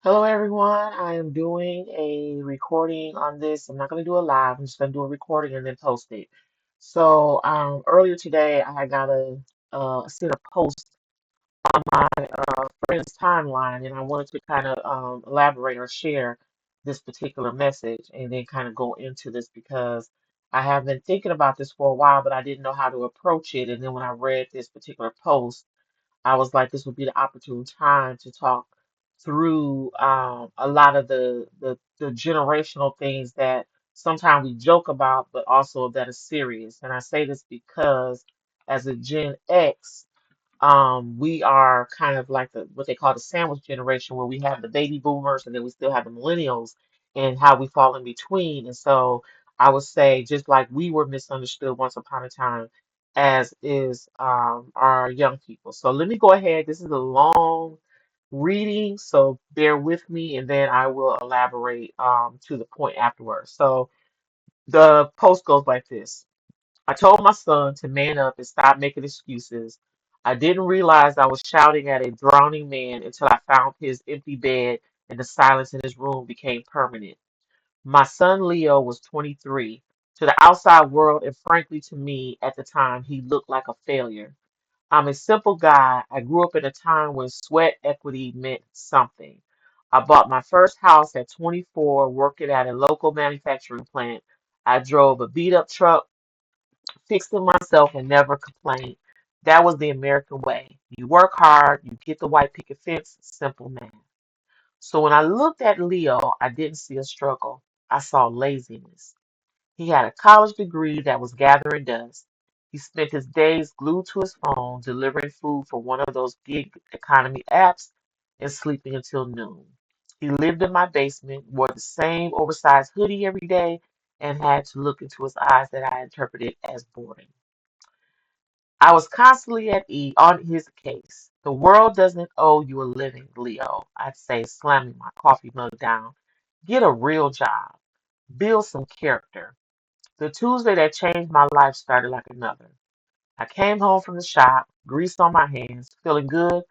Hello, everyone. I am doing a recording on this. I'm not going to do a live. I'm just going to do a recording and then post it. So, earlier today, I got sent a post on my friend's timeline, and I wanted to kind of elaborate or share this particular message, and then kind of go into this because I have been thinking about this for a while, but I didn't know how to approach it. And then when I read this particular post, I was like, this would be the opportune time to talk through a lot of the generational things that sometimes we joke about, but also that are serious. And I say this because as a Gen X, we are kind of like what they call the sandwich generation, where we have the baby boomers and then we still have the millennials and how we fall in between. And so I would say, just like we were misunderstood once upon a time, as is our young people. So let me go ahead. This is a long reading, so bear with me, and then I will elaborate to the point afterwards. So the post goes like this. I told my son to man up and stop making excuses. I didn't realize I was shouting at a drowning man until I found his empty bed and the silence in his room became permanent. My son Leo was 23. To the outside world, and frankly to me at the time, he looked like a failure. I'm a simple guy. I grew up in a time when sweat equity meant something. I bought my first house at 24, working at a local manufacturing plant. I drove a beat up truck, fixing myself, and never complained. That was the American way. You work hard, you get the white picket fence, simple man. So when I looked at Leo, I didn't see a struggle. I saw laziness. He had a college degree that was gathering dust. He spent his days glued to his phone, delivering food for one of those gig economy apps and sleeping until noon. He lived in my basement, wore the same oversized hoodie every day, and had to look into his eyes that I interpreted as boredom. I was constantly at ease on his case. The world doesn't owe you a living, Leo, I'd say, slamming my coffee mug down. Get a real job. Build some character. The Tuesday that changed my life started like another. I came home from the shop, grease on my hands, feeling good,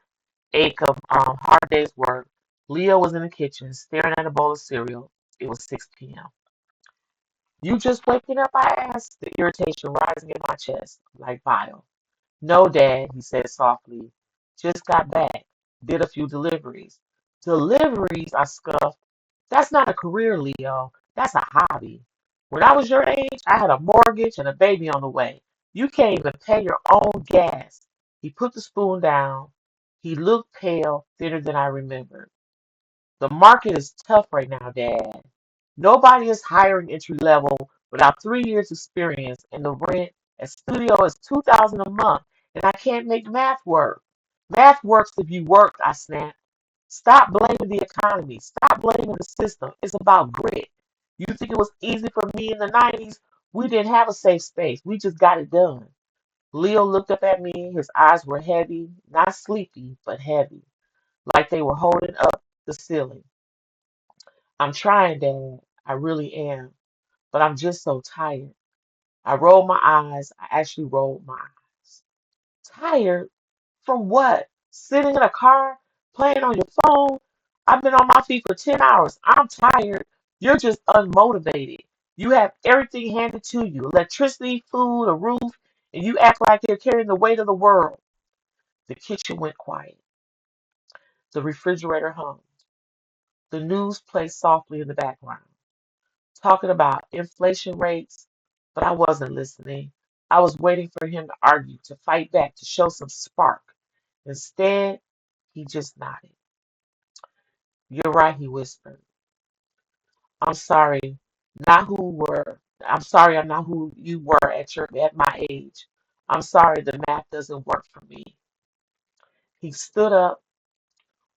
ache of hard day's work. Leo was in the kitchen, staring at a bowl of cereal. It was 6 p.m. You just waking up, I asked, the irritation rising in my chest like bile. No, Dad, he said softly. Just got back. Did a few deliveries. Deliveries, I scoffed. That's not a career, Leo. That's a hobby. When I was your age, I had a mortgage and a baby on the way. You can't even pay your own gas. He put the spoon down. He looked pale, thinner than I remembered. The market is tough right now, Dad. Nobody is hiring entry level without 3 years experience, and the rent at studio is 2,000 a month, and I can't make math work. Math works if you work, I snapped. Stop blaming the economy. Stop blaming the system. It's about grit. You think it was easy for me in the 90s? We didn't have a safe space. We just got it done. Leo looked up at me. His eyes were heavy, not sleepy, but heavy, like they were holding up the ceiling. I'm trying, Dad. I really am. But I'm just so tired. I rolled my eyes. I actually rolled my eyes. Tired? From what? Sitting in a car? Playing on your phone? I've been on my feet for 10 hours. I'm tired. You're just unmotivated. You have everything handed to you, electricity, food, a roof, and you act like you're carrying the weight of the world. The kitchen went quiet. The refrigerator hummed. The news played softly in the background, talking about inflation rates, but I wasn't listening. I was waiting for him to argue, to fight back, to show some spark. Instead, he just nodded. You're right, he whispered. I'm sorry, not who were. I'm sorry, I'm not who you were at my age. I'm sorry, the math doesn't work for me. He stood up,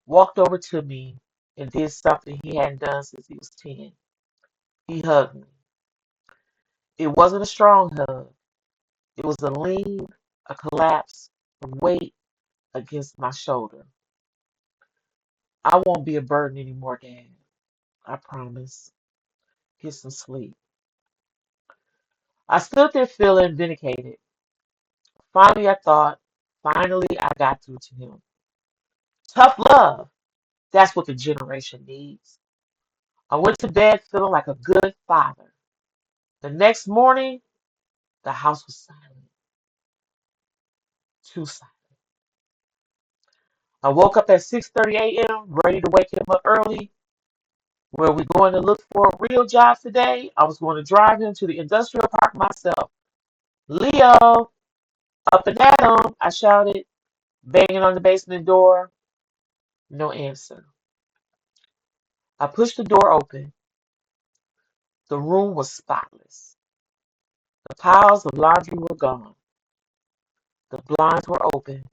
walked over to me, and did something he hadn't done since he was 10. He hugged me. It wasn't a strong hug. It was a lean, a collapse, a weight against my shoulder. I won't be a burden anymore, Dad. I promise. Get some sleep. I stood there feeling vindicated. Finally, I thought, finally, I got through to him. Tough love. That's what the generation needs. I went to bed feeling like a good father. The next morning, the house was silent, too silent. I woke up at 6:30 a.m., ready to wake him up early. Were we going to look for real jobs today? I was going to drive him to the industrial park myself. Leo, up and at him, I shouted, banging on the basement door. No answer. I pushed the door open. The room was spotless. The piles of laundry were gone. The blinds were open.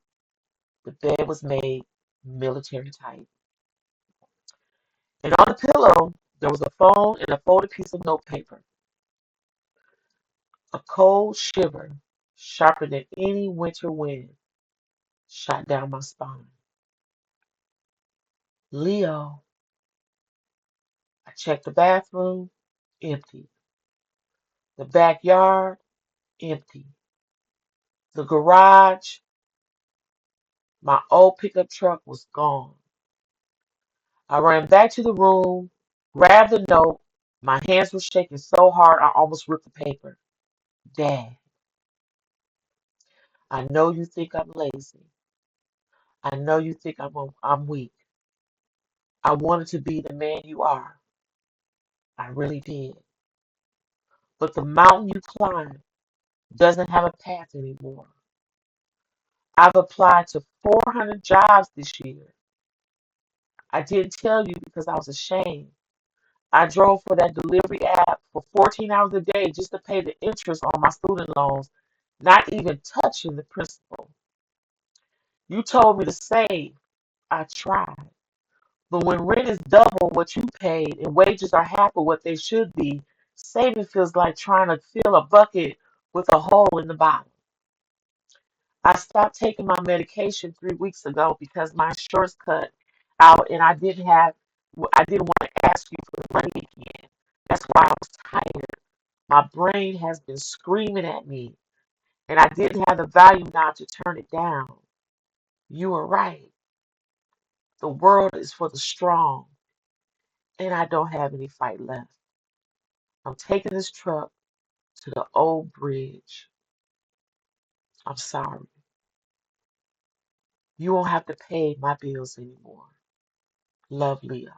The bed was made military type. And on the pillow, there was a phone and a folded piece of notepaper. A cold shiver, sharper than any winter wind, shot down my spine. Leo, I checked the bathroom, empty. The backyard, empty. The garage, my old pickup truck was gone. I ran back to the room, grabbed the note. My hands were shaking so hard I almost ripped the paper. Dad, I know you think I'm lazy. I know you think I'm weak. I wanted to be the man you are. I really did. But the mountain you climbed doesn't have a path anymore. I've applied to 400 jobs this year. I didn't tell you because I was ashamed. I drove for that delivery app for 14 hours a day just to pay the interest on my student loans, not even touching the principal. You told me to save. I tried. But when rent is double what you paid and wages are half of what they should be, saving feels like trying to fill a bucket with a hole in the bottom. I stopped taking my medication 3 weeks ago because my insurance cut out and I didn't want to ask you for the money again. That's why I was tired. My brain has been screaming at me and I didn't have the value now to turn it down. You were right. The world is for the strong and I don't have any fight left. I'm taking this truck to the old bridge. I'm sorry. You won't have to pay my bills anymore. Love, Leo.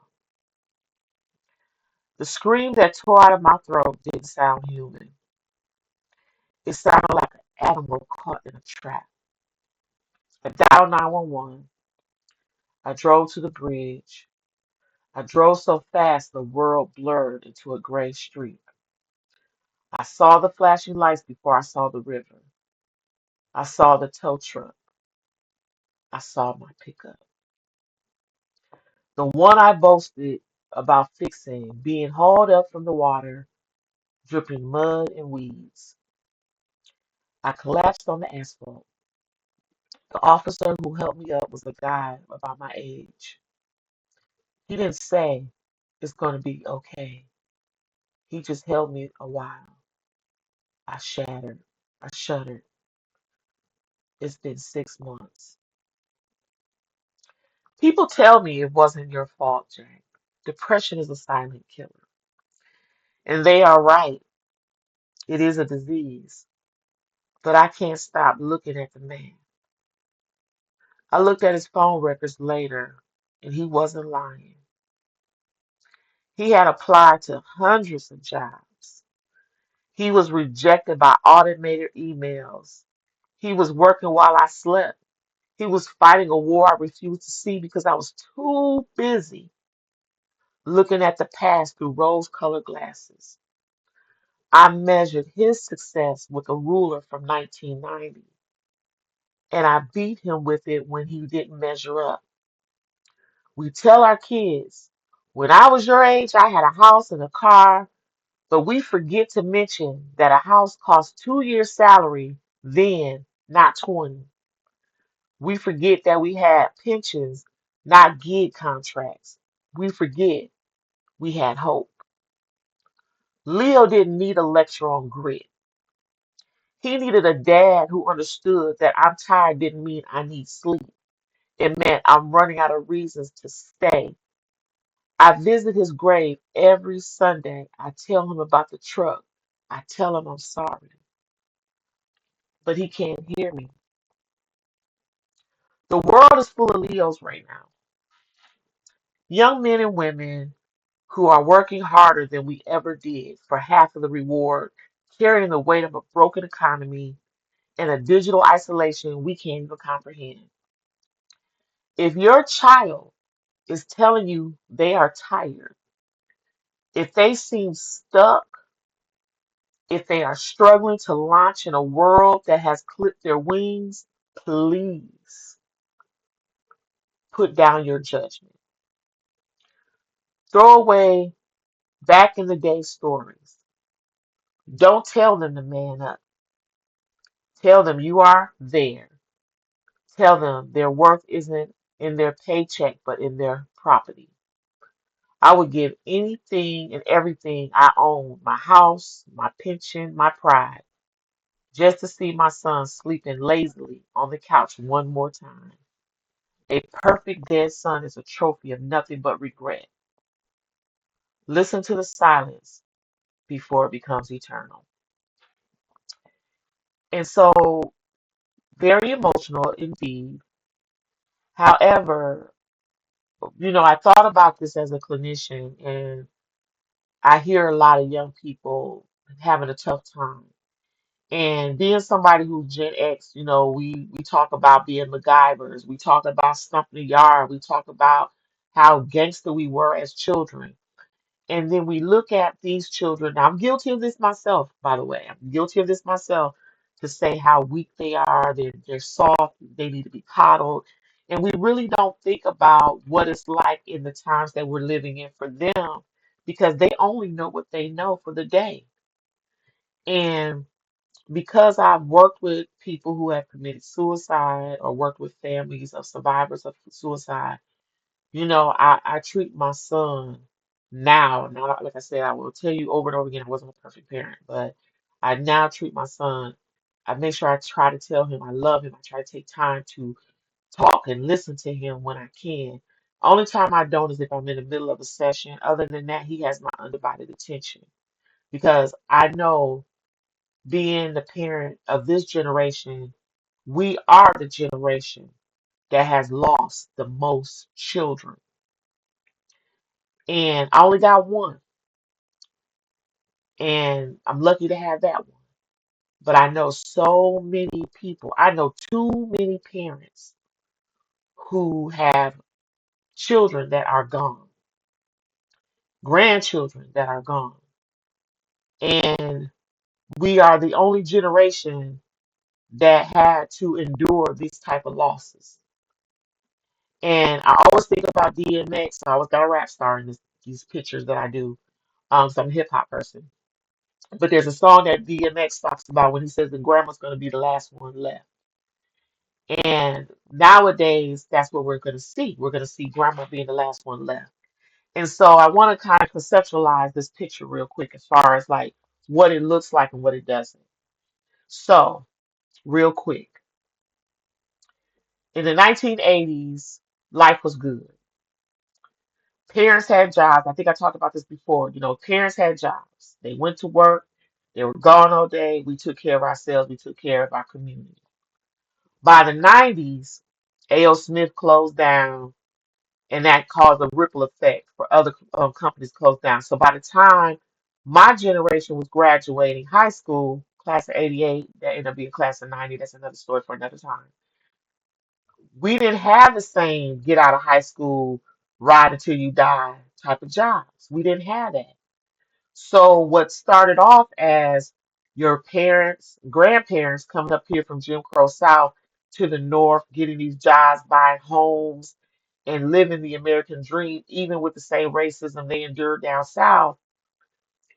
The scream that tore out of my throat didn't sound human. It sounded like an animal caught in a trap. I dialed 911. I drove to the bridge. I drove so fast the world blurred into a gray streak. I saw the flashing lights before I saw the river. I saw the tow truck. I saw my pickup. The one I boasted about fixing, being hauled up from the water, dripping mud and weeds. I collapsed on the asphalt. The officer who helped me up was a guy about my age. He didn't say it's going to be okay. He just held me a while. I shattered. I shuddered. It's been 6 months. People tell me it wasn't your fault, Jack. Depression is a silent killer. And they are right. It is a disease. But I can't stop looking at the man. I looked at his phone records later, and he wasn't lying. He had applied to hundreds of jobs. He was rejected by automated emails. He was working while I slept. He was fighting a war I refused to see because I was too busy looking at the past through rose-colored glasses. I measured his success with a ruler from 1990, and I beat him with it when he didn't measure up. We tell our kids, when I was your age, I had a house and a car, but we forget to mention that a house cost 2 years' salary then, not 20. We forget that we had pensions, not gig contracts. We forget we had hope. Leo didn't need a lecture on grit. He needed a dad who understood that I'm tired didn't mean I need sleep. It meant I'm running out of reasons to stay. I visit his grave every Sunday. I tell him about the truck. I tell him I'm sorry, but he can't hear me. The world is full of Leos right now. Young men and women who are working harder than we ever did for half of the reward, carrying the weight of a broken economy and a digital isolation we can't even comprehend. If your child is telling you they are tired, if they seem stuck, if they are struggling to launch in a world that has clipped their wings, please put down your judgment. Throw away back in the day stories. Don't tell them to man up. Tell them you are there. Tell them their worth isn't in their paycheck, but in their property. I would give anything and everything I own, my house, my pension, my pride, just to see my son sleeping lazily on the couch one more time. A perfect dead son is a trophy of nothing but regret. Listen to the silence before it becomes eternal. And so, very emotional indeed. However, I thought about this as a clinician, and I hear a lot of young people having a tough time. And being somebody who's Gen X, we talk about being MacGyvers, we talk about stumping the yard, we talk about how gangster we were as children. And then we look at these children. Now, I'm guilty of this myself, by the way. I'm guilty of this myself to say how weak they are, they're soft, they need to be coddled. And we really don't think about what it's like in the times that we're living in for them because they only know what they know for the day. And because I've worked with people who have committed suicide or worked with families of survivors of suicide, I treat my son now, like I said, I will tell you over and over again, I wasn't a perfect parent, but I now treat my son. I make sure I try to tell him I love him. I try to take time to talk and listen to him when I can. Only time I don't is if I'm in the middle of a session. Other than that, he has my undivided attention because I know being the parent of this generation, we are the generation that has lost the most children. And I only got one, and I'm lucky to have that one. But I know so many people, I know too many parents who have children that are gone, grandchildren that are gone. And we are the only generation that had to endure these type of losses. And I always think about DMX. I always got a rap star in these pictures that I do. So I'm a hip hop person. But there's a song that DMX talks about when he says the grandma's going to be the last one left. And nowadays, that's what we're going to see. We're going to see grandma being the last one left. And so I want to kind of conceptualize this picture real quick as far as like what it looks like and what it doesn't. So, real quick, in the 1980s, life was good. Parents had jobs. I think I talked about this before. Parents had jobs. They went to work. They were gone all day. We took care of ourselves. We took care of our community. By the 90s, A.O. Smith closed down, and that caused a ripple effect for other companies closed down. So by the time my generation was graduating high school, class of 88, that ended up being class of 90, that's another story for another time. We didn't have the same get out of high school, ride until you die type of jobs. We didn't have that. So what started off as your parents, grandparents coming up here from Jim Crow South to the North, getting these jobs, buying homes, and living the American dream, even with the same racism they endured down South,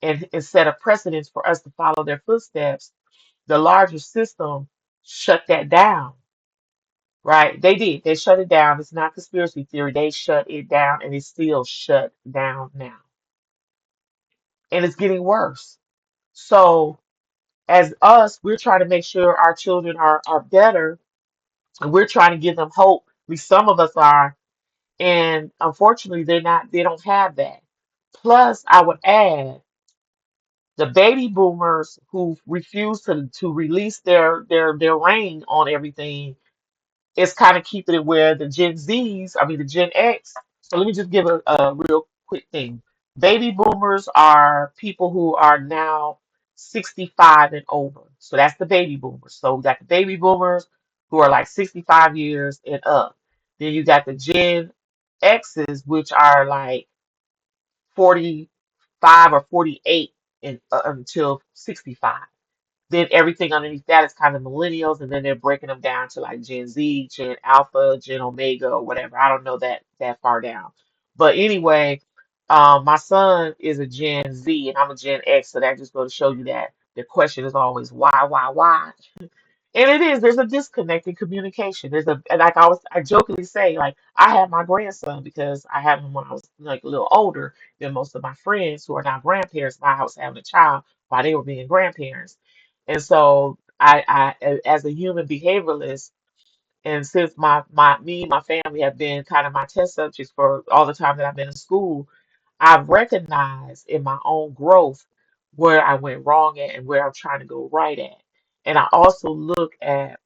and set a precedence for us to follow their footsteps, the larger system shut that down. Right? They did. They shut it down. It's not conspiracy theory. They shut it down, and it's still shut down now. And it's getting worse. So as us, we're trying to make sure our children are better, and we're trying to give them hope. least some of us are, and unfortunately they don't have that. Plus, I would add the baby boomers who refuse to release their reign on everything is kind of keeping it where the Gen Zs, I mean the Gen X. So let me just give a real quick thing. Baby boomers are people who are now 65 and over. So that's the baby boomers. So we got the baby boomers who are like 65 years and up. Then you got the Gen X's, which are like 45 or 48 until 65. Then everything underneath that is kind of millennials, and then they're breaking them down to like Gen Z, Gen Alpha, Gen Omega, or whatever. I don't know that far down. But anyway, my son is a Gen Z, and I'm a Gen X, so that just goes to show you that the question is always why? And it is, there's a disconnect in communication. And like I jokingly say, like, I had my grandson because I had him when I was like a little older than most of my friends who are now grandparents. I was having a child while they were being grandparents. And so as a human behavioralist, and since me and my family have been kind of my test subjects for all the time that I've been in school, I've recognized in my own growth where I went wrong at and where I'm trying to go right at. And I also look at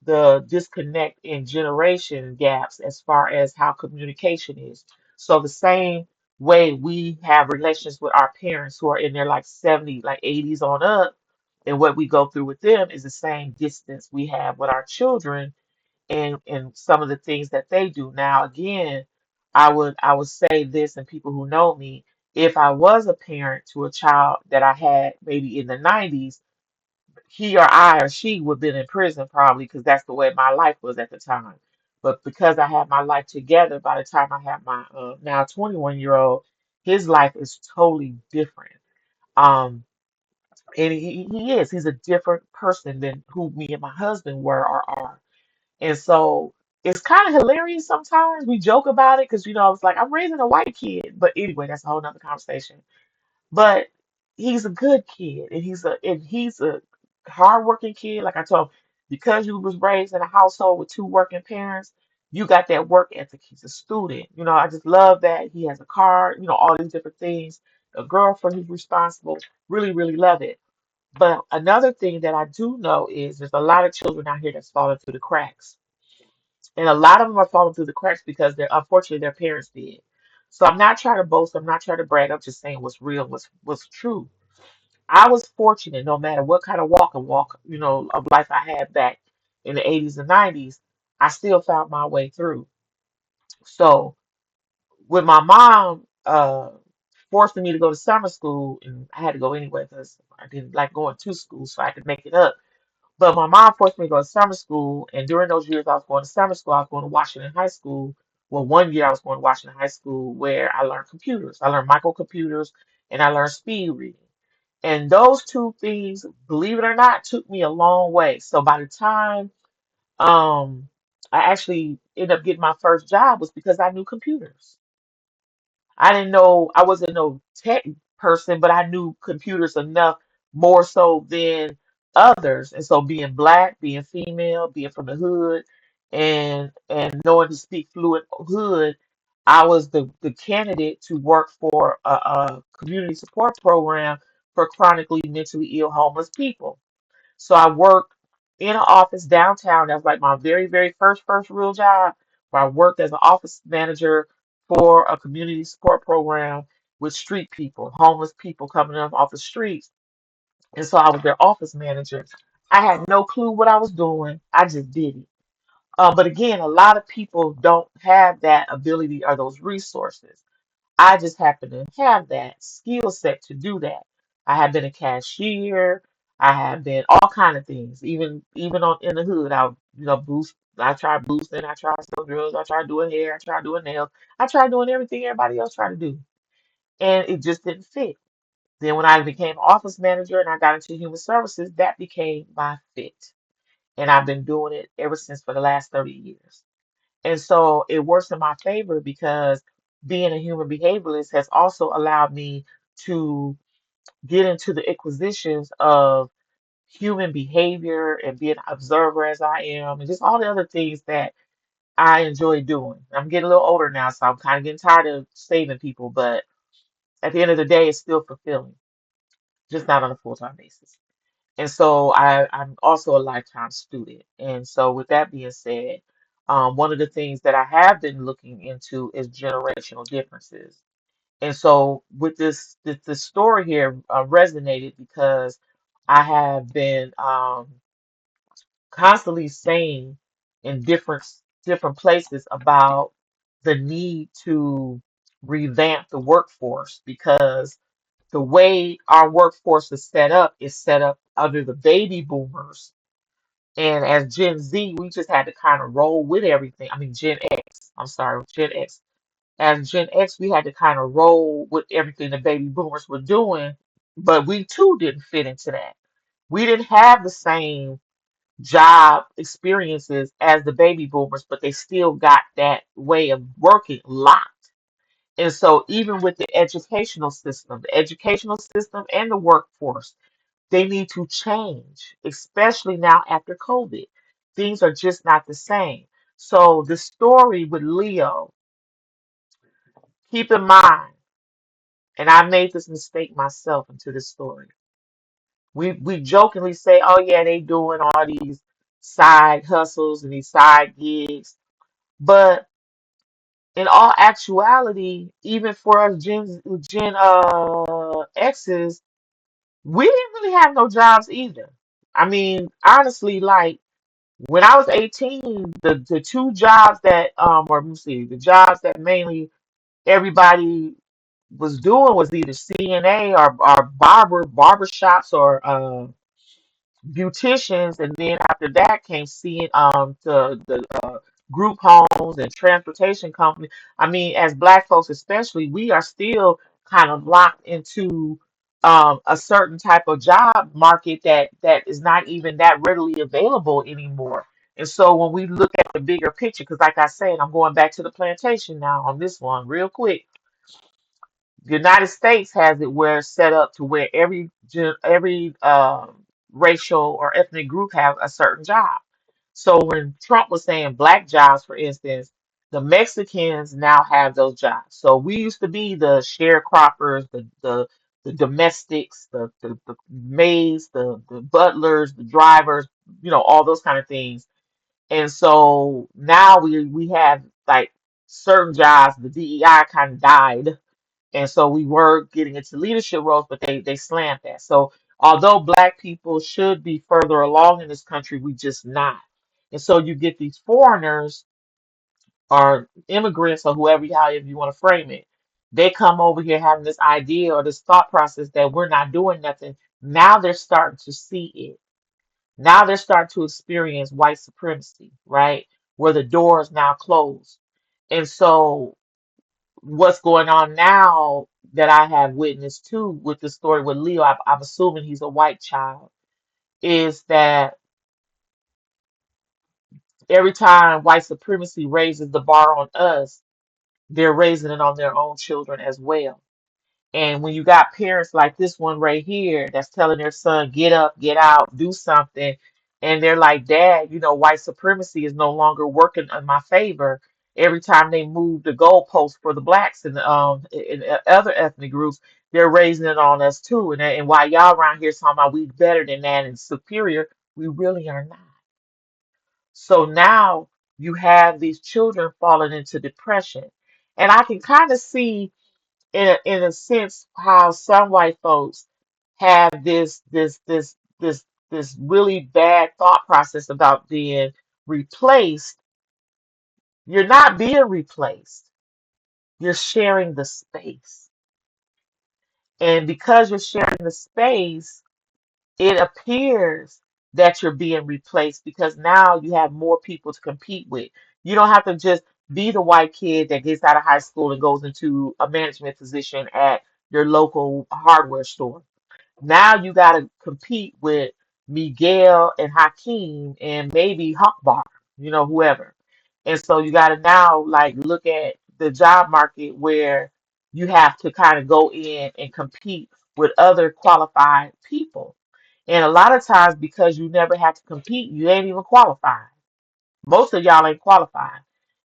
the disconnect in generation gaps as far as how communication is. So the same way we have relations with our parents who are in their like 70s, like 80s on up, and what we go through with them is the same distance we have with our children and some of the things that they do. Now, again, I would say this, and people who know me, if I was a parent to a child that I had maybe in the 90s, he or I or she would have been in prison probably because that's the way my life was at the time. But because I had my life together, by the time I had my now 21-year-old, his life is totally different. Um, and he's a different person than who me and my husband were or are. And so it's kind of hilarious sometimes. We joke about it because, it's like I'm raising a white kid. But anyway, that's a whole nother conversation. But he's a good kid, and he's a hardworking kid. Like I told him, because you was raised in a household with two working parents, you got that work ethic. He's a student. I just love that he has a car. All these different things. A girlfriend who's responsible. Really, really love it. But another thing that I do know is there's a lot of children out here that's falling through the cracks. And a lot of them are falling through the cracks because they're unfortunately their parents did. So I'm not trying to boast, I'm not trying to brag, I'm just saying what's real, what's true. I was fortunate no matter what kind of walk, of life I had back in the 80s and 90s, I still found my way through. So with my mom forcing me to go to summer school, and I had to go anyway because I didn't like going to school, so I could make it up. But my mom forced me to go to summer school, and during those years I was going to summer school, I was going to Washington High School. Well, one year I was going to Washington High School where I learned computers. I learned microcomputers and I learned speed reading. And those two things, believe it or not, took me a long way. So by the time um I actually ended up getting my first job was because I knew computers. I didn't know, I wasn't no tech person, but I knew computers enough more so than others. And so being black, being female, being from the hood, and knowing to speak fluent hood, I was the candidate to work for a community support program for chronically mentally ill homeless people. So I worked in an office downtown. That was like my very, very first real job where I worked as an office manager for a community support program with street people, homeless people coming up off the streets. And so I was their office manager. I had no clue what I was doing. I just did it. But again, a lot of people don't have that ability or those resources. I just happen to have that skill set to do that. I have been a cashier. I have been all kind of things. Even on in the hood, boost. I tried boosting. I tried selling drugs. I tried doing hair. I tried doing nails. I tried doing everything everybody else tried to do, and it just didn't fit. Then when I became office manager and I got into human services, that became my fit, and I've been doing it ever since for the last 30 years. And so it works in my favor because being a human behavioralist has also allowed me to get into the acquisitions of human behavior and be an observer as I am, and just all the other things that I enjoy doing. I'm getting a little older now, so I'm kind of getting tired of saving people, but at the end of the day, it's still fulfilling, just not on a full-time basis. And so I'm also a lifetime student. And so with that being said, one of the things that I have been looking into is generational differences. And so with this story here resonated because I have been constantly saying in different places about the need to revamp the workforce because the way our workforce is set up under the baby boomers. And as Gen Z, we just had to kind of roll with everything. I mean, Gen X, I'm sorry, Gen X. As Gen X, we had to kind of roll with everything the baby boomers were doing, but we too didn't fit into that. We didn't have the same job experiences as the baby boomers, but they still got that way of working locked. And so, even with the educational system and the workforce, they need to change, especially now after COVID. Things are just not the same. So, the story with Leo, keep in mind, and I made this mistake myself into this story. We jokingly say, "Oh yeah, they doing all these side hustles and these side gigs," but in all actuality, even for us Gen X's, we didn't really have no jobs either. I mean, honestly, like when I was 18, the two jobs that or let me see, the jobs that mainly everybody was doing was either CNA or barber shops or beauticians, and then after that came seeing the group homes and transportation company. I mean, as Black folks especially, we are still kind of locked into a certain type of job market that is not even that readily available anymore. And so when we look at the bigger picture, because like I said, I'm going back to the plantation now on this one real quick. The United States has it where it's set up to where every racial or ethnic group have a certain job. So when Trump was saying black jobs, for instance, the Mexicans now have those jobs. So we used to be the sharecroppers, the domestics, the maids, the butlers, the drivers, all those kind of things. And so now we have like certain jobs. The DEI kind of died, and so we were getting into leadership roles, but they slammed that. So although black people should be further along in this country, we just not. And so you get these foreigners or immigrants or whoever, however you want to frame it. They come over here having this idea or this thought process that we're not doing nothing. Now they're starting to see it. Now they're starting to experience white supremacy, right? Where the door is now closed. And so what's going on now that I have witnessed too with the story with Leo, I'm assuming he's a white child, is that every time white supremacy raises the bar on us, they're raising it on their own children as well. And when you got parents like this one right here that's telling their son, get up, get out, do something, and they're like, Dad, white supremacy is no longer working in my favor. Every time they move the goalposts for the blacks and other ethnic groups, they're raising it on us too. And while y'all around here talking about we better than that and superior, we really are not. So now you have these children falling into depression. And I can kind of see in a sense how some white folks have this really bad thought process about being replaced. You're not being replaced. You're sharing the space. And because you're sharing the space, it appears that you're being replaced because now you have more people to compete with. You don't have to just be the white kid that gets out of high school and goes into a management position at your local hardware store. Now you got to compete with Miguel and Hakeem and maybe Hawkbar, whoever. And so you got to now like look at the job market where you have to kind of go in and compete with other qualified people. And a lot of times, because you never have to compete, you ain't even qualified. Most of y'all ain't qualified.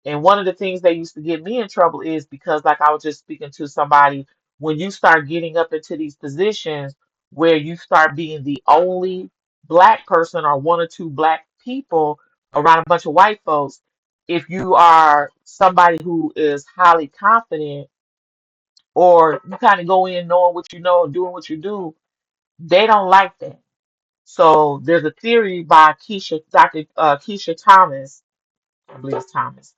And one of the things that used to get me in trouble is because, like I was just speaking to somebody, when you start getting up into these positions where you start being the only black person or one or two black people around a bunch of white folks, if you are somebody who is highly confident or you kind of go in knowing what you know and doing what you do, they don't like that. So there's a theory by Dr. Keisha Thomas, I believe it's Thomas,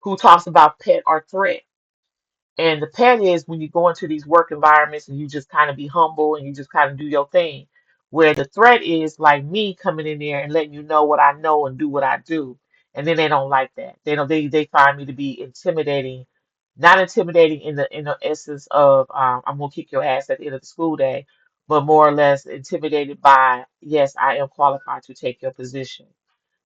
who talks about pet or threat. And the pet is when you go into these work environments and you just kind of be humble and you just kind of do your thing. Where the threat is like me coming in there and letting you know what I know and do what I do. And then they don't like that. They find me to be intimidating, not intimidating in the essence of I'm gonna kick your ass at the end of the school day, but more or less intimidated by, yes, I am qualified to take your position.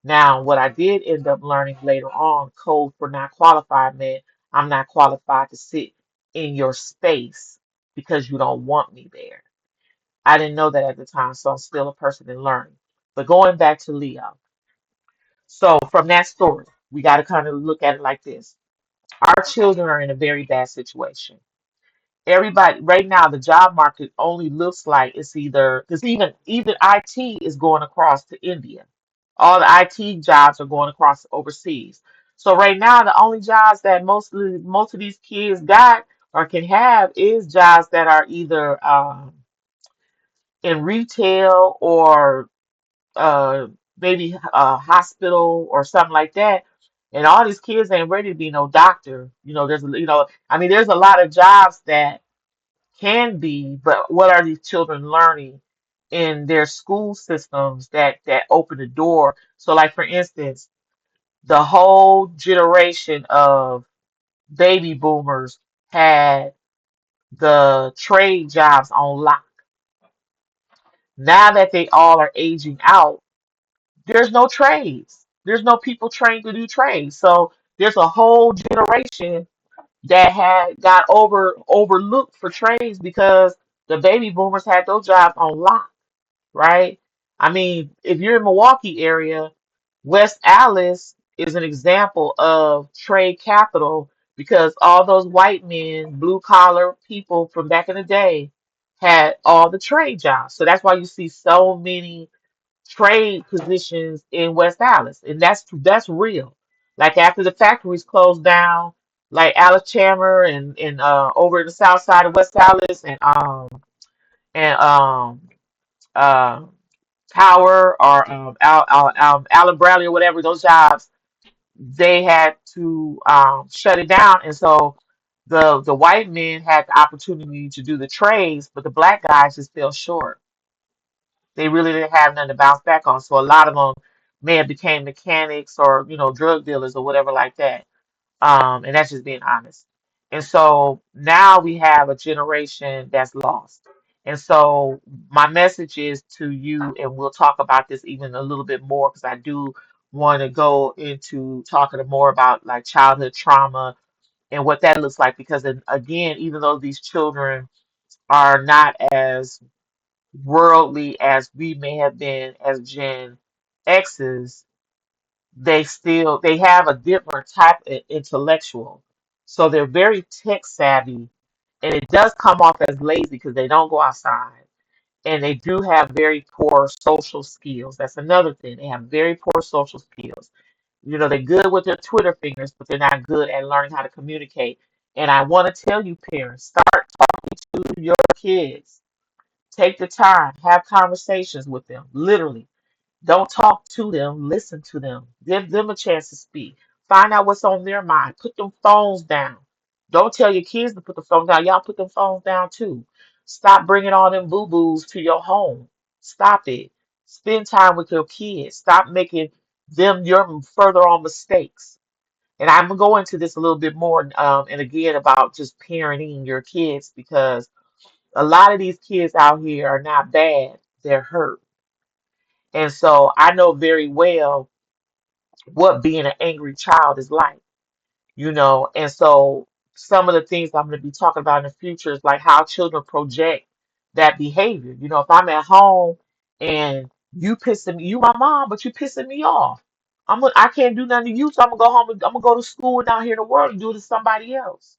Now, what I did end up learning later on, code for not qualified meant I'm not qualified to sit in your space because you don't want me there. I didn't know that at the time, so I'm still a person in learning. But going back to Leo, so from that story, we got to kind of look at it like this. Our children are in a very bad situation. Everybody right now, the job market only looks like it's either because even IT is going across to India. All the IT jobs are going across overseas. So right now, the only jobs that most of these kids got or can have is jobs that are either in retail or uh, maybe a hospital or something like that. And all these kids ain't ready to be no doctor. I mean, there's a lot of jobs that can be, but what are these children learning in their school systems that open the door? So, like for instance, the whole generation of baby boomers had the trade jobs on lock. Now that they all are aging out, there's no trades. There's no people trained to do trades. So there's a whole generation that had got overlooked for trades because the baby boomers had those jobs on lock, right? I mean, if you're in Milwaukee area, West Allis is an example of trade capital because all those white men, blue collar people from back in the day had all the trade jobs. So that's why you see so many trade positions in West Allis, and that's real. Like after the factories closed down, like Alice Chandler and over in the south side of West Allis and uh Tower or Allen Bradley or whatever, those jobs they had to shut it down, and so the white men had the opportunity to do the trades, but the black guys just fell short. They really didn't have nothing to bounce back on. So a lot of them may have became mechanics or drug dealers or whatever like that. And that's just being honest. And so now we have a generation that's lost. And so my message is to you, and we'll talk about this even a little bit more because I do want to go into talking more about like childhood trauma and what that looks like. Because then, again, even though these children are not as worldly as we may have been as Gen X's, they have a different type of intellectual. So they're very tech savvy, and it does come off as lazy because they don't go outside. And they do have very poor social skills. That's another thing. They have very poor social skills. They're good with their Twitter fingers, but they're not good at learning how to communicate. And I want to tell you, parents, start talking to your kids. Take the time, have conversations with them, literally. Don't talk to them, listen to them. Give them a chance to speak. Find out what's on their mind. Put them phones down. Don't tell your kids to put the phone down. Y'all put them phones down too. Stop bringing all them boo-boos to your home. Stop it. Spend time with your kids. Stop making them your further on mistakes. And I'm gonna go into this a little bit more, and again about just parenting your kids because a lot of these kids out here are not bad, they're hurt. And so I know very well what being an angry child is like. And so some of the things I'm going to be talking about in the future is like how children project that behavior. If I'm at home and you my mom, but you pissing me off. I can't do nothing to you, so I'm gonna go home and I'm gonna go to school down here in the world and do it to somebody else.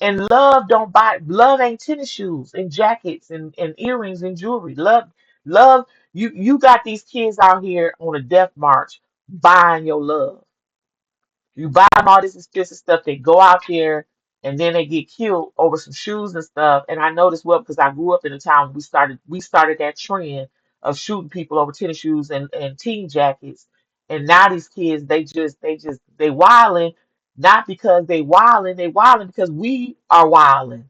And love ain't tennis shoes and jackets and earrings and jewelry. Love, you got these kids out here on a death march buying your love. You buy them all this expensive stuff. They go out there and then they get killed over some shoes and stuff. And I know this well because I grew up in a town we started that trend of shooting people over tennis shoes and team jackets. And now these kids they wilding not because they wilding because we are wilding.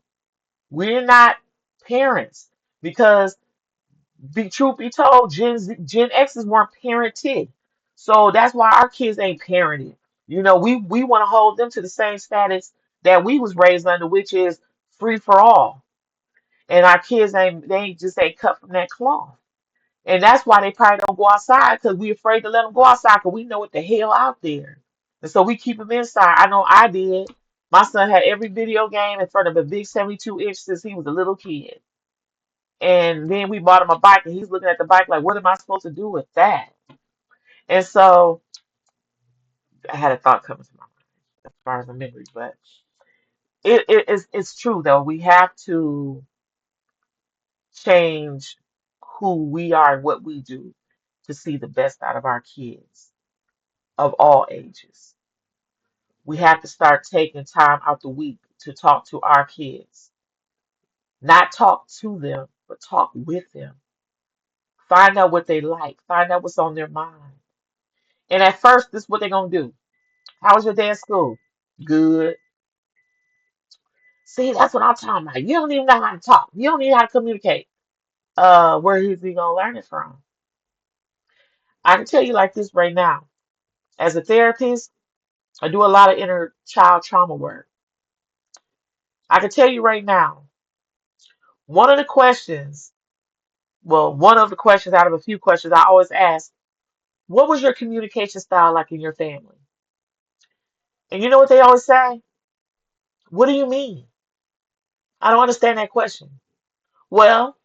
We're not parents because truth be told, Gen X's weren't parented. So that's why our kids ain't parented. We want to hold them to the same status that we was raised under, which is free for all. And our kids ain't cut from that cloth. And that's why they probably don't go outside because we afraid to let them go outside because we know what the hell out there. And so we keep them inside. I know I did. My son had every video game in front of a big 72-inch since he was a little kid. And then we bought him a bike, and he's looking at the bike like, what am I supposed to do with that? And so I had a thought coming to my mind as far as a memory, but it's true though. We have to change who we are and what we do to see the best out of our kids of all ages. We have to start taking time out the week to talk to our kids, not talk to them, but talk with them. Find out what they like, find out what's on their mind. And at first, this is what they're gonna do. How was your day at school? Good. See, that's what I'm talking about. You don't even know how to talk. You don't even know how to communicate. Where is he gonna learn it from? I can tell you like this right now. As a therapist, I do a lot of inner child trauma work. I can tell you right now, one of the questions, one of the questions out of a few questions I always ask, what was your communication style like in your family? And you know what they always say? What do you mean? I don't understand that question. Well,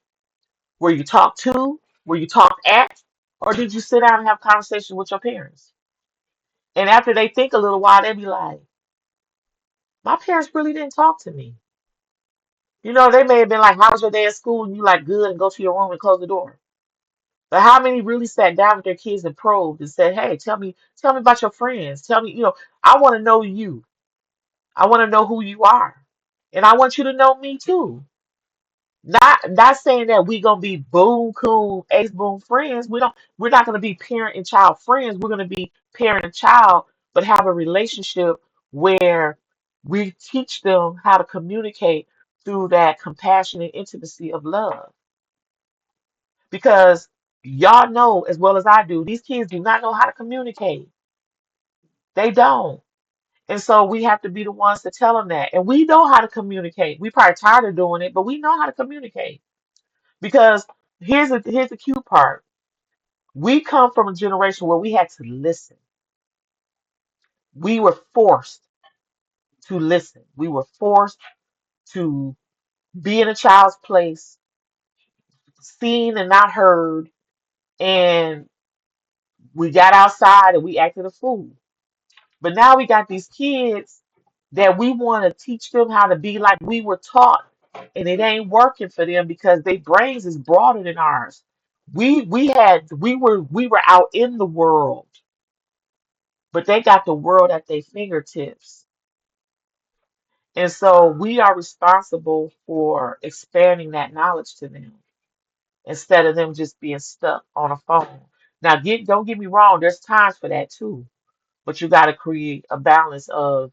were you talked to? Were you talked at? Or did you sit down and have conversations with your parents? And after they think a little while, they be like, my parents really didn't talk to me. They may have been like, how was your day at school? And you like, good, and go to your room and close the door. But how many really sat down with their kids and probed and said, hey, tell me about your friends. Tell me, I want to know you. I want to know who you are. And I want you to know me too. Not saying that we gonna be boom cool ace boom friends. We're not gonna be parent and child friends. We're gonna be parent and child, but have a relationship where we teach them how to communicate through that compassion and intimacy of love. Because y'all know as well as I do, these kids do not know how to communicate. They don't. And so we have to be the ones to tell them that. And we know how to communicate. We probably tired of doing it, but we know how to communicate. Because here's the cute part. We come from a generation where we had to listen. We were forced to listen. We were forced to be in a child's place, seen and not heard, and we got outside and we acted a fool. But now we got these kids that we want to teach them how to be like we were taught, and it ain't working for them because their brains is broader than ours. We were out in the world, but they got the world at their fingertips. And so we are responsible for expanding that knowledge to them instead of them just being stuck on a phone. Now, don't get me wrong, there's times for that too, but you got to create a balance of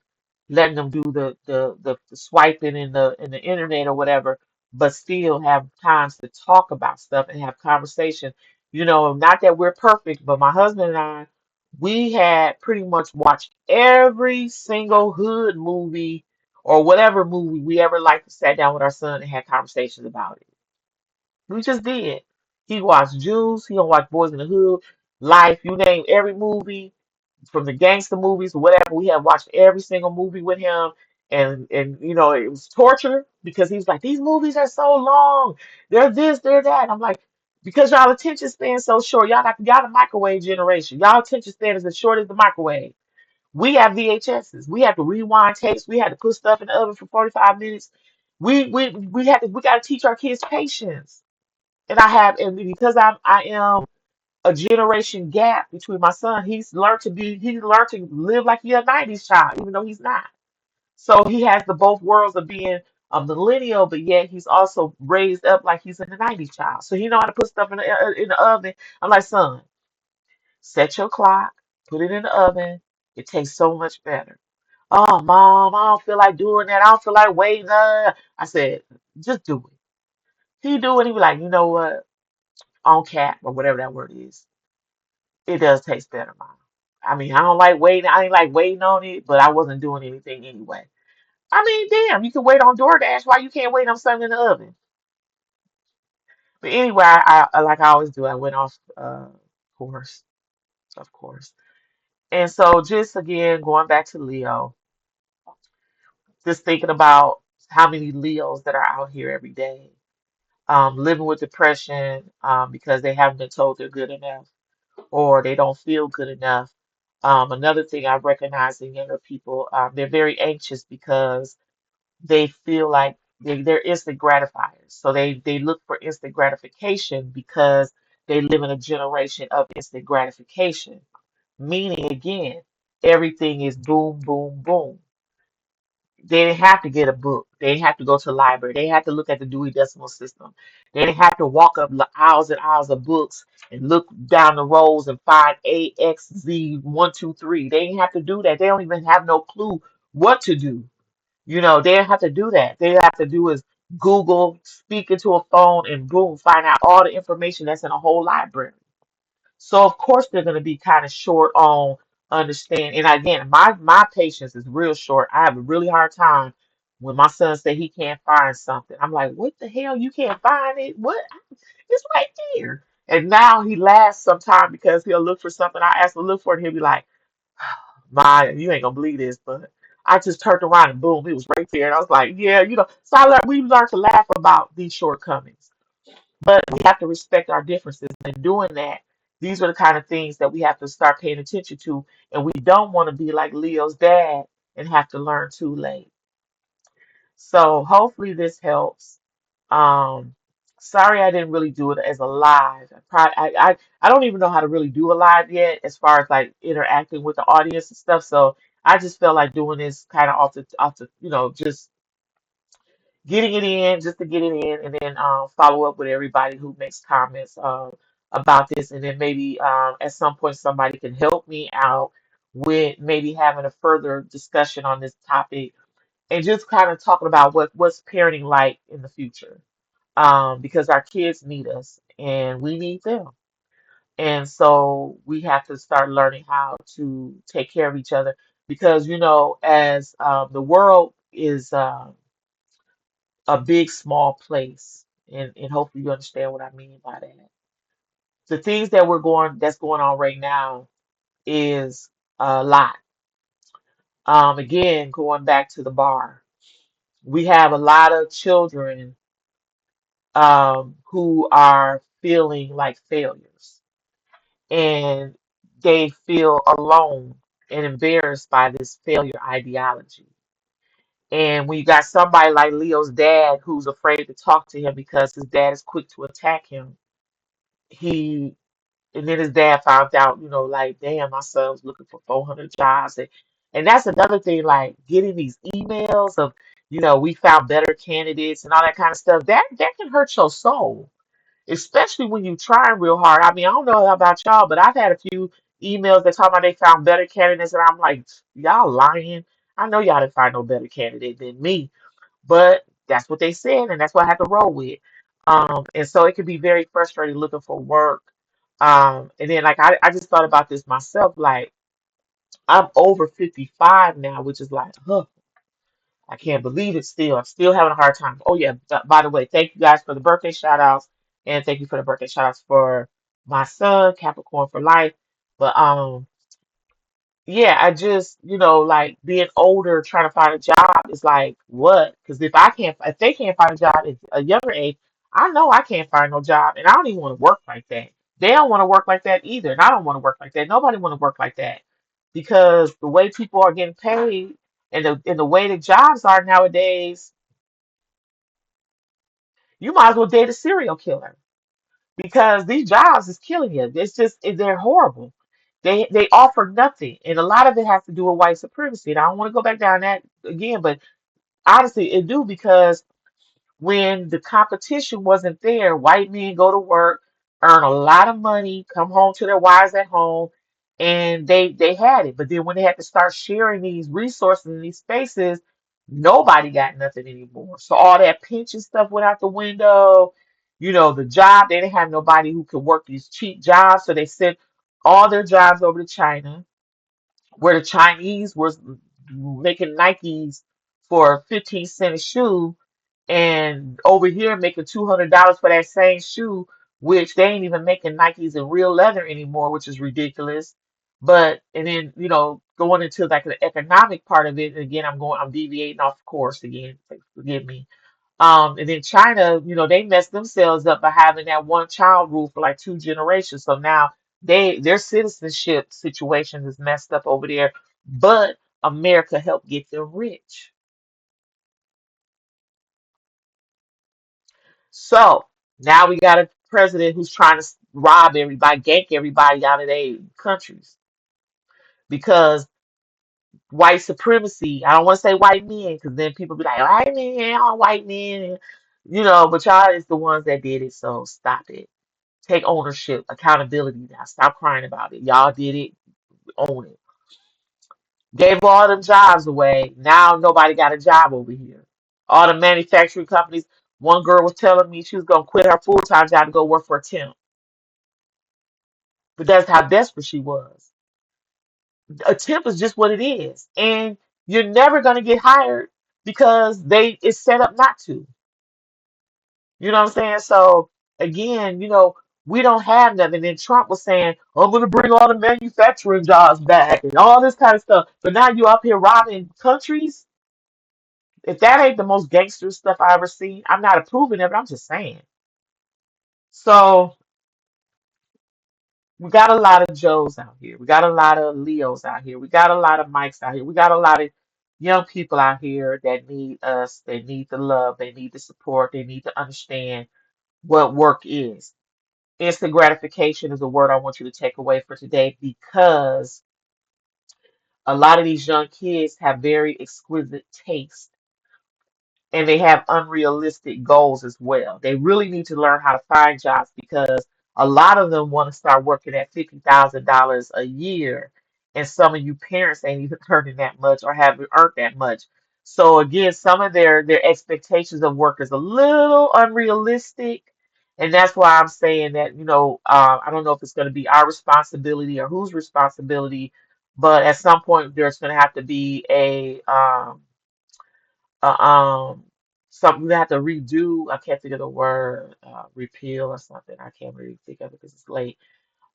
letting them do the swiping in the internet or whatever, but still have times to talk about stuff and have conversation. Not that we're perfect, but my husband and I, we had pretty much watched every single hood movie or whatever movie we ever liked, sat down with our son and had conversations about it. We just did. He watched Juice, he gonna watch Boys in the Hood, Life, you name every movie from the gangster movies or whatever. We have watched every single movie with him, and it was torture because he was like, these movies are so long. They're this, they're that. I'm like, Because y'all attention span so short. Y'all the microwave generation. Y'all attention span is as short as the microwave. We have VHSs. We have to rewind tapes. We had to put stuff in the oven for 45 minutes. We got to teach our kids patience. And because I am a generation gap between my son. He's learned to live like he's a 90s child, even though he's not. So he has the both worlds of being a millennial, but yet he's also raised up like he's in the 90s child. So he know how to put stuff in the oven. I'm like, son, set your clock, put it in the oven. It tastes so much better. Oh, mom, I don't feel like doing that. I don't feel like waiting. I said, just do it. He do it. He be like, you know what? On cap or whatever that word is. It does taste better, mom. I mean, I don't like waiting. I ain't like waiting on it, but I wasn't doing anything anyway. I mean, damn, you can wait on DoorDash. Why you can't wait on something in the oven? But anyway, like I always do, I went off course, of course. And so just again, going back to Leo, just thinking about how many Leos that are out here every day, living with depression, because they haven't been told they're good enough or they don't feel good enough. Another thing I recognize in younger people, they're very anxious because they feel like they're instant gratifiers. So they look for instant gratification because they live in a generation of instant gratification. Meaning, again, everything is boom, boom, boom. They didn't have to get a book. They didn't have to go to the library. They didn't have to look at the Dewey Decimal System. They didn't have to walk up aisles and aisles of books and look down the rows and find A, X, Z, 1, 2, 3. They didn't have to do that. They don't even have no clue what to do. They don't have to do that. They have to do is Google, speak into a phone, and boom, find out all the information that's in a whole library. So of course they're going to be kind of short on understand. And again, my patience is real short. I have a really hard time when my son say he can't find something. I'm like, what the hell? You can't find it? What? It's right there. And now he laughs sometimes because he'll look for something. I ask him to look for it, and he'll be like, Maya, you ain't gonna believe this, but I just turned around and boom, it was right there. And I was like, yeah, So we learned to laugh about these shortcomings, but we have to respect our differences. And doing that, these are the kind of things that we have to start paying attention to. And we don't want to be like Leo's dad and have to learn too late. So hopefully this helps. Um, Sorry I didn't really do it as a live. I don't even know how to really do a live yet as far as like interacting with the audience and stuff. So I just felt like doing this kind of off the just getting it in just to get it in, and then follow up with everybody who makes comments about this, and then maybe at some point somebody can help me out with maybe having a further discussion on this topic and just kind of talking about what's parenting like in the future, because our kids need us and we need them. And so we have to start learning how to take care of each other because, as the world is a big, small place. And hopefully you understand what I mean by that. The things that's going on right now is a lot. Again, going back to the bar, we have a lot of children who are feeling like failures and they feel alone and embarrassed by this failure ideology. And when you got somebody like Leo's dad who's afraid to talk to him because his dad is quick to attack him, he and then his dad found out, like, damn, my son was looking for 400 jobs. And that's another thing, like getting these emails of, we found better candidates and all that kind of stuff. That can hurt your soul, especially when you try real hard. I mean, I don't know about y'all, but I've had a few emails that talk about they found better candidates, and I'm like, y'all lying. I know y'all didn't find no better candidate than me, but that's what they said, and that's what I had to roll with. And so it can be very frustrating looking for work. And then like I just thought about this myself, like I'm over 55 now, which is like, huh, I can't believe it still. I'm still having a hard time. Oh yeah, by the way, thank you guys for the birthday shout outs and thank you for the birthday shout outs for my son, Capricorn for life. But yeah, I just, like being older, trying to find a job is like what? Because if they can't find a job at a younger age, I know I can't find no job, and I don't even want to work like that. They don't want to work like that either, and I don't want to work like that. Nobody want to work like that because the way people are getting paid and the way the jobs are nowadays, you might as well date a serial killer because these jobs is killing you. They're horrible. They offer nothing, and a lot of it has to do with white supremacy. And I don't want to go back down that again, but honestly, it do because when the competition wasn't there, white men go to work, earn a lot of money, come home to their wives at home, and they had it. But then when they had to start sharing these resources in these spaces, nobody got nothing anymore. So all that pension stuff went out the window. You know, the job, they didn't have nobody who could work these cheap jobs, so they sent all their jobs over to China where the Chinese was making Nikes for 15 cents a shoe, and over here making $200 for that same shoe, which they ain't even making Nikes in real leather anymore, which is ridiculous. But and then going into like the economic part of it, and again I'm deviating off course again. Forgive me. And then China, they messed themselves up by having that one child rule for like 2 generations. So now their citizenship situation is messed up over there. But America helped get them rich. So now we got a president who's trying to rob everybody, gank everybody out of their countries because white supremacy. I don't want to say white men because then people be like, white men, all white men, but y'all is the ones that did it. So stop it. Take ownership, accountability now. Stop crying about it. Y'all did it, own it. Gave all them jobs away. Now nobody got a job over here. All the manufacturing companies. One girl was telling me she was gonna quit her full-time job to go work for a temp. But that's how desperate she was. A temp is just what it is. And you're never gonna get hired because it's set up not to. You know what I'm saying? So again, we don't have nothing. And then Trump was saying, I'm gonna bring all the manufacturing jobs back and all this kind of stuff. But now you up here robbing countries. If that ain't the most gangster stuff I ever seen, I'm not approving of it. I'm just saying. So we got a lot of Joes out here. We got a lot of Leos out here. We got a lot of Mikes out here. We got a lot of young people out here that need us. They need the love. They need the support. They need to understand what work is. Instant gratification is a word I want you to take away for today because a lot of these young kids have very exquisite taste and they have unrealistic goals as well. They really need to learn how to find jobs because a lot of them want to start working at $50,000 a year, and some of you parents ain't even earning that much or haven't earned that much. So again, some of their expectations of work is a little unrealistic, and that's why I'm saying that I don't know if it's going to be our responsibility or whose responsibility, but at some point there's going to have to be uh, um something we have to redo. I can't think of the word, repeal or something. I can't really think of it because it's late.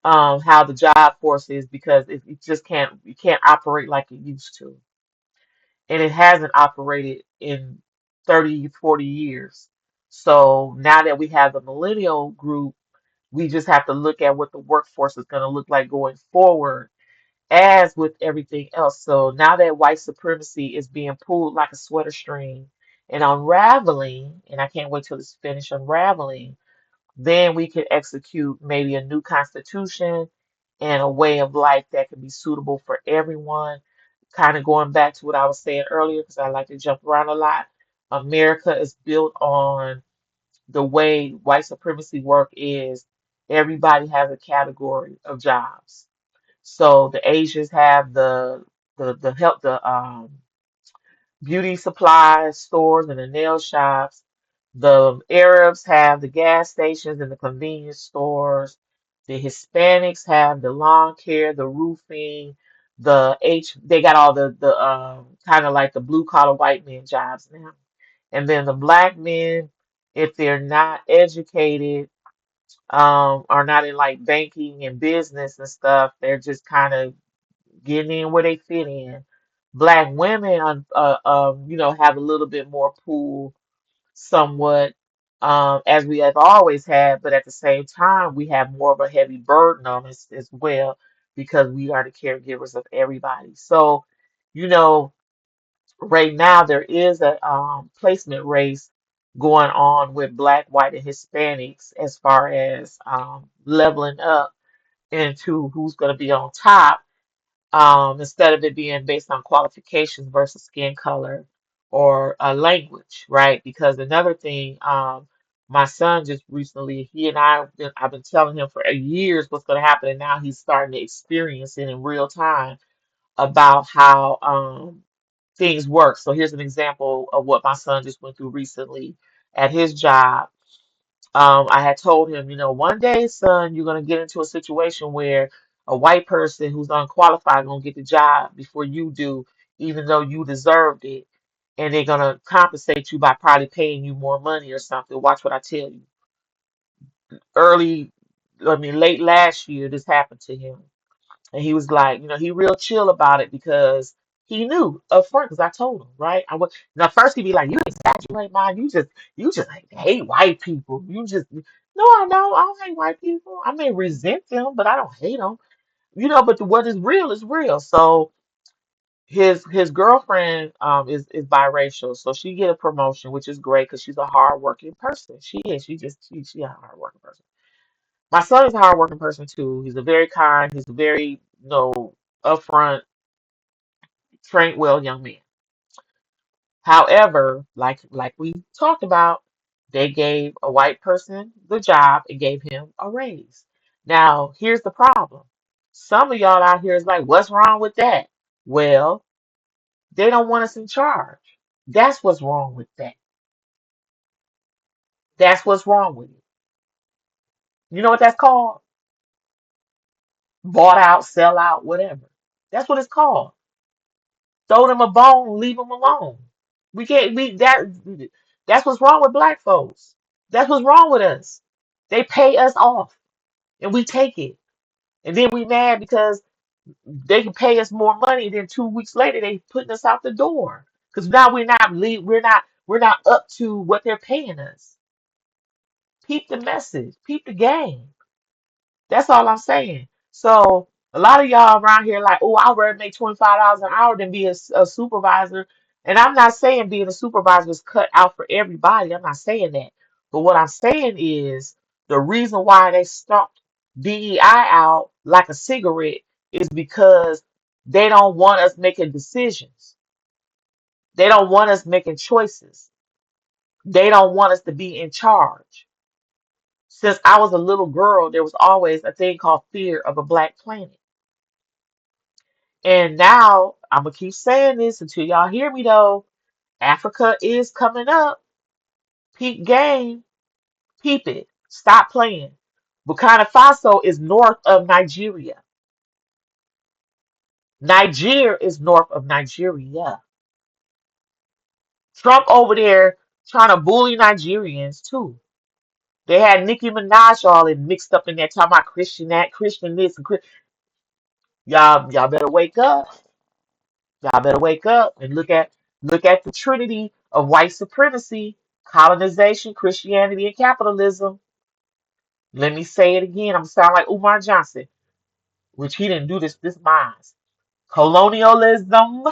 How the job force is because it just can't you can't operate like it used to, and it hasn't operated in 30, 40 years. So now that we have the millennial group, we just have to look at what the workforce is going to look like going forward as with everything else. So now that white supremacy is being pulled like a sweater string and unraveling, and I can't wait till it's finished unraveling, then we can execute maybe a new constitution and a way of life that can be suitable for everyone. Kind of going back to what I was saying earlier, because I like to jump around a lot. America is built on the way white supremacy work is everybody has a category of jobs. So the Asians have the help the beauty supply stores and the nail shops. The Arabs have the gas stations and the convenience stores. The Hispanics have the lawn care, the roofing, they got all the kind of like the blue collar white men jobs now. And then the black men, if they're not educated, are not in like banking and business and stuff, they're just kind of getting in where they fit in. Black women, have a little bit more pull, somewhat. as we have always had, but at the same time, we have more of a heavy burden on us as well because we are the caregivers of everybody. So, you know, right now there is a placement race going on with Black, white, and Hispanics as far as leveling up into who's going to be on top, instead of it being based on qualifications versus skin color or language, right? Because another thing, my son just recently, he and I've been telling him for years what's going to happen, and now he's starting to experience it in real time about how things work. So here's an example of what my son just went through recently at his job. I had told him, one day, son, you're gonna get into a situation where a white person who's unqualified gonna get the job before you do, even though you deserved it, and they're gonna compensate you by probably paying you more money or something. Watch what I tell you. Early, I mean, late last year, this happened to him. And he was like, he real chill about it because he knew up front because I told him, right? I would now first he'd be like, you exaggerate, man. You just hate white people. You just no, I know. I don't hate white people. I may resent them, but I don't hate them. But what is real is real. So his girlfriend is biracial, so she get a promotion, which is great because she's a hardworking person. She is. She a hardworking person. My son is a hardworking person too. He's a very kind. He's a very, upfront, tranquil young man. However, like we talked about, they gave a white person the job and gave him a raise. Now, here's the problem. Some of y'all out here is like, what's wrong with that? Well, they don't want us in charge. That's what's wrong with that. That's what's wrong with it. You know what that's called? Bought out, sell out, whatever. That's what it's called. Throw them a bone, leave them alone. We can't we that's what's wrong with black folks. That's what's wrong with us. They pay us off and we take it. And then we mad because they can pay us more money, then 2 weeks later they putting us out the door. Because now we're not up to what they're paying us. Peep the message, peep the game. That's all I'm saying. So a lot of y'all around here like, oh, I'd rather make $25 an hour than be a supervisor. And I'm not saying being a supervisor is cut out for everybody. I'm not saying that. But what I'm saying is the reason why they stopped DEI out like a cigarette is because they don't want us making decisions. They don't want us making choices. They don't want us to be in charge. Since I was a little girl, there was always a thing called fear of a black planet. And now I'm gonna keep saying this until y'all hear me though. Africa is coming up. Peep game. Peep it. Stop playing. Burkina Faso is north of Nigeria. Niger is north of Nigeria. Trump over there trying to bully Nigerians too. They had Nicki Minaj all in mixed up in there talking about Christian that, Christian this, and y'all better wake up. Y'all better wake up and look at the trinity of white supremacy, colonization, Christianity, and capitalism. Let me say it again. I'm gonna sound like Umar Johnson, which he didn't do this mine. Colonialism,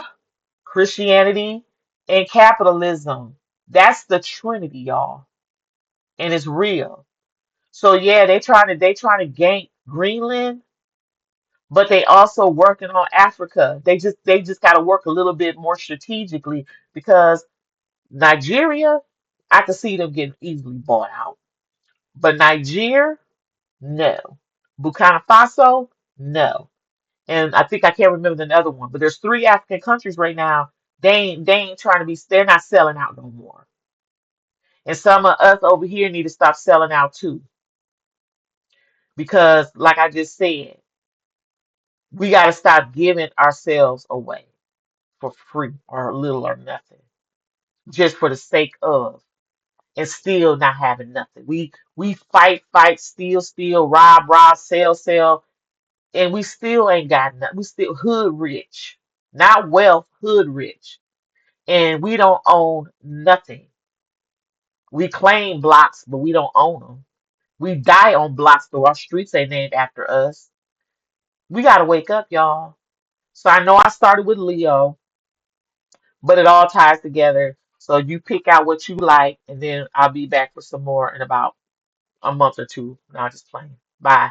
Christianity, and capitalism. That's the trinity, y'all. And it's real. So yeah, they trying to gain Greenland, but they also working on Africa. They just got to work a little bit more strategically because Nigeria, I could see them getting easily bought out. But Niger, no. Burkina Faso, no. And I think I can't remember the other one, but there's three African countries right now. They ain't trying to be. They're not selling out no more. And some of us over here need to stop selling out too, because like I just said, we got to stop giving ourselves away for free or little or nothing, just for the sake of, and still not having nothing. We fight, steal, rob, sell, and we still ain't got nothing. We still hood rich, not wealth, hood rich, and we don't own nothing. We claim blocks, but we don't own them. We die on blocks, though our streets ain't named after us. We gotta wake up, y'all. So I know I started with Leo, but it all ties together. So you pick out what you like, and then I'll be back with some more in about a month or two. Not just playing. Bye.